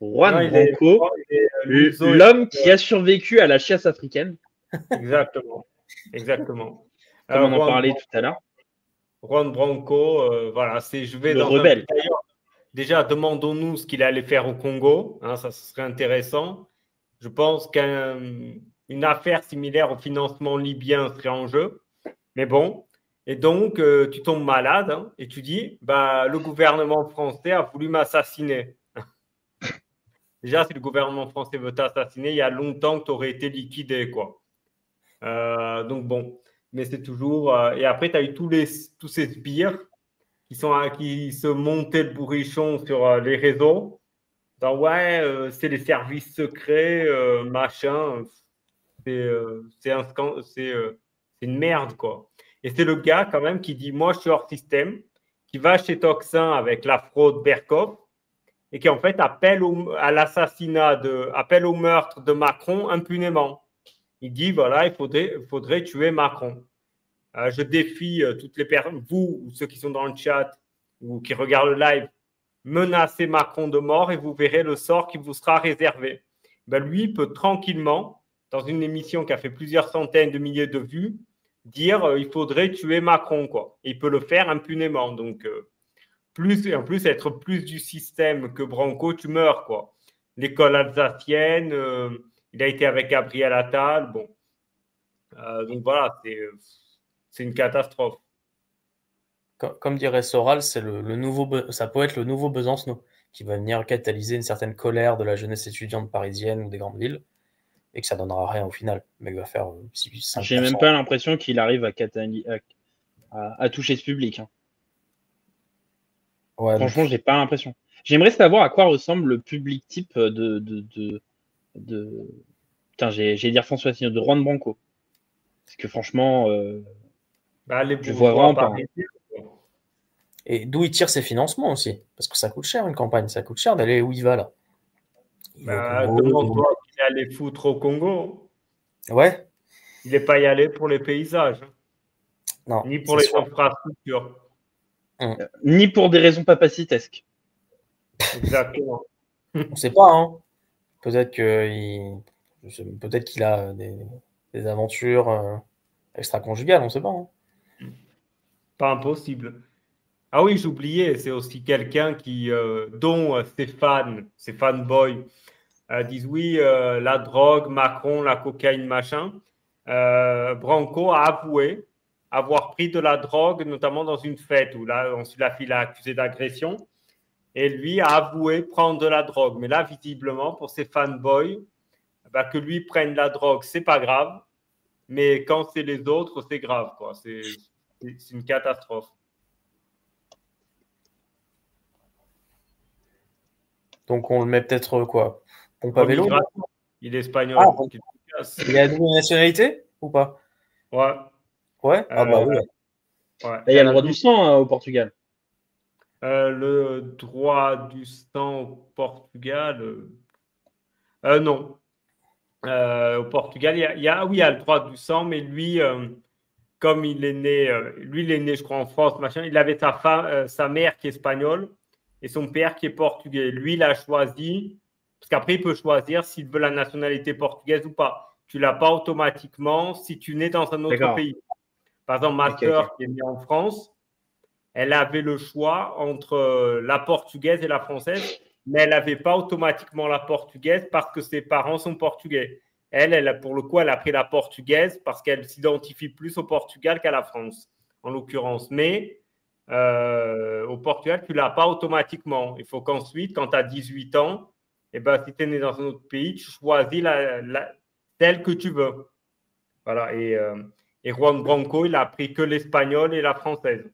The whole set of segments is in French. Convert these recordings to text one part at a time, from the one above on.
Juan Non, Branco, il est luso. l'homme qui a survécu à la chasse africaine, Exactement. Exactement. comme on en Juan, parlait tout à l'heure. Juan Branco, voilà, je vais Le dans un pays. rebelle. D'ailleurs, déjà, demandons-nous ce qu'il allait faire au Congo. Hein, ça serait intéressant. Je pense qu'une affaire similaire au financement libyen serait en jeu. Mais bon. Et donc, tu tombes malade hein, et tu dis, bah, le gouvernement français a voulu m'assassiner. Déjà, si le gouvernement français veut t'assassiner, il y a longtemps que tu aurais été liquidé, quoi. Donc bon, mais c'est toujours. Et après, tu as eu tous ces sbires qui se montaient le bourrichon sur les réseaux. Dans, ouais, c'est les services secrets, machin. C'est une merde, quoi. Et c'est le gars, quand même, qui dit moi, je suis hors système, qui va chez Toxin avec la fraude Berkoff et qui, en fait, appelle à l'assassinat, appelle au meurtre de Macron impunément. Il dit voilà, faudrait tuer Macron. Je défie toutes les personnes, vous ou ceux qui sont dans le chat ou qui regardent le live, menacez Macron de mort et vous verrez le sort qui vous sera réservé. Ben, lui peut tranquillement, dans une émission qui a fait plusieurs centaines de milliers de vues, dire il faudrait tuer Macron, quoi. Et il peut le faire impunément. Donc, en plus, être plus du système que Branco, tu meurs, quoi. L'école alsacienne, il a été avec Gabriel Attal, bon. Donc voilà, c'est une catastrophe. Comme dirait Soral, c'est ça peut être le nouveau Besancenot qui va venir catalyser une certaine colère de la jeunesse étudiante parisienne ou des grandes villes et que ça donnera rien au final. Mais il va faire 5%. J'ai même pas l'impression qu'il arrive à toucher ce public. Hein. Ouais, franchement, j'ai pas l'impression. J'aimerais savoir à quoi ressemble le public type de... Putain, j'ai dire François Asselineau, de Juan Branco. Parce que franchement, je vois vraiment pas. Et d'où il tire ses financements aussi. Parce que ça coûte cher une campagne, ça coûte cher d'aller où il va là. Demande-toi qu'il allait foutre au Congo. Ouais. Il n'est pas y allé pour les paysages. Non, ni pour les infrastructures. Ni pour des raisons papacitesques. Exactement. On ne sait pas, hein. Peut-être qu'il a des aventures extra-conjugales, on ne sait pas. Hein. Pas impossible. Ah oui, j'oubliais, c'est aussi quelqu'un dont ses fanboys, disent oui, la drogue, Macron, la cocaïne, machin. Branco a avoué avoir pris de la drogue, notamment dans une fête où là, ensuite la fille l'a accusé d'agression. Et lui a avoué prendre de la drogue. Mais là, visiblement, pour ses fanboys, que lui prenne la drogue, c'est pas grave. Mais quand c'est les autres, c'est grave, quoi. C'est une catastrophe. Donc on le met peut-être quoi? Pompe à vélo? Il est espagnol. Il a double nationalité ou pas? Ouais. Ouais. Ah bah oui. Ouais. Il y a le droit du sang au Portugal. Le droit du sang au Portugal, non. Au Portugal, il y a le droit du sang, mais lui, comme il est né, je crois, en France, machin, il avait sa mère qui est espagnole et son père qui est portugais. Lui, il a choisi, parce qu'après, il peut choisir s'il veut la nationalité portugaise ou pas. Tu ne l'as pas automatiquement si tu nais dans un autre pays. Par exemple, ma sœur qui est née en France, elle avait le choix entre la portugaise et la française, mais elle n'avait pas automatiquement la portugaise parce que ses parents sont portugais. Pour le coup, elle a pris la portugaise parce qu'elle s'identifie plus au Portugal qu'à la France, en l'occurrence. Mais au Portugal, tu ne l'as pas automatiquement. Il faut qu'ensuite, quand tu as 18 ans, si tu es né dans un autre pays, tu choisis celle que tu veux. Voilà. Et Juan Branco, il a pris que l'espagnol et la française.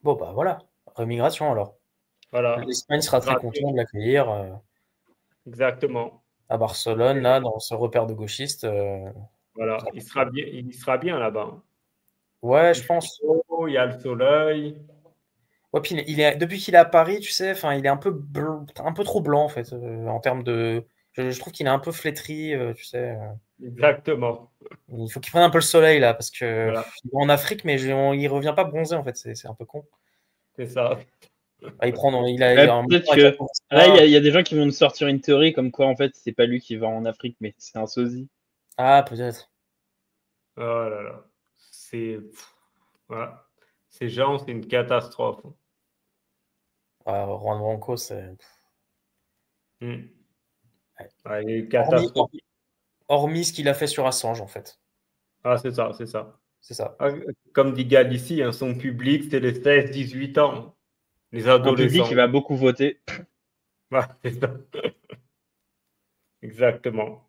Bon, bah voilà, remigration alors. Voilà. L'Espagne sera très content de l'accueillir. Exactement. À Barcelone, là, dans ce repère de gauchistes. Voilà, il sera bien là-bas. Ouais, je pense. Il y a le soleil. Ouais, puis depuis qu'il est à Paris, tu sais, il est un peu trop blanc en fait, en termes de. Je trouve qu'il est un peu flétri, tu sais. Exactement. Il faut qu'il prenne un peu le soleil là, parce que il est en Afrique, mais il revient pas bronzé en fait, c'est un peu con. C'est ça. Ah, il a un peut-être montant que avec un là, tournoi. il y a des gens qui vont nous sortir une théorie comme quoi, en fait, c'est pas lui qui va en Afrique, mais c'est un sosie. Ah, peut-être. Oh là là. Voilà. Ces gens, c'est une catastrophe. Juan Branco, c'est. Hmm. Ouais. Ouais, il y a eu Hormis, catastrophe. hormis ce qu'il a fait sur Assange, en fait. Ah, c'est ça, c'est ça. C'est ça. Ah, comme dit Gad ici, hein, son public, c'est les 16-18 ans. Les Un public adolescents. qui va beaucoup voter. Ouais, c'est ça. Exactement.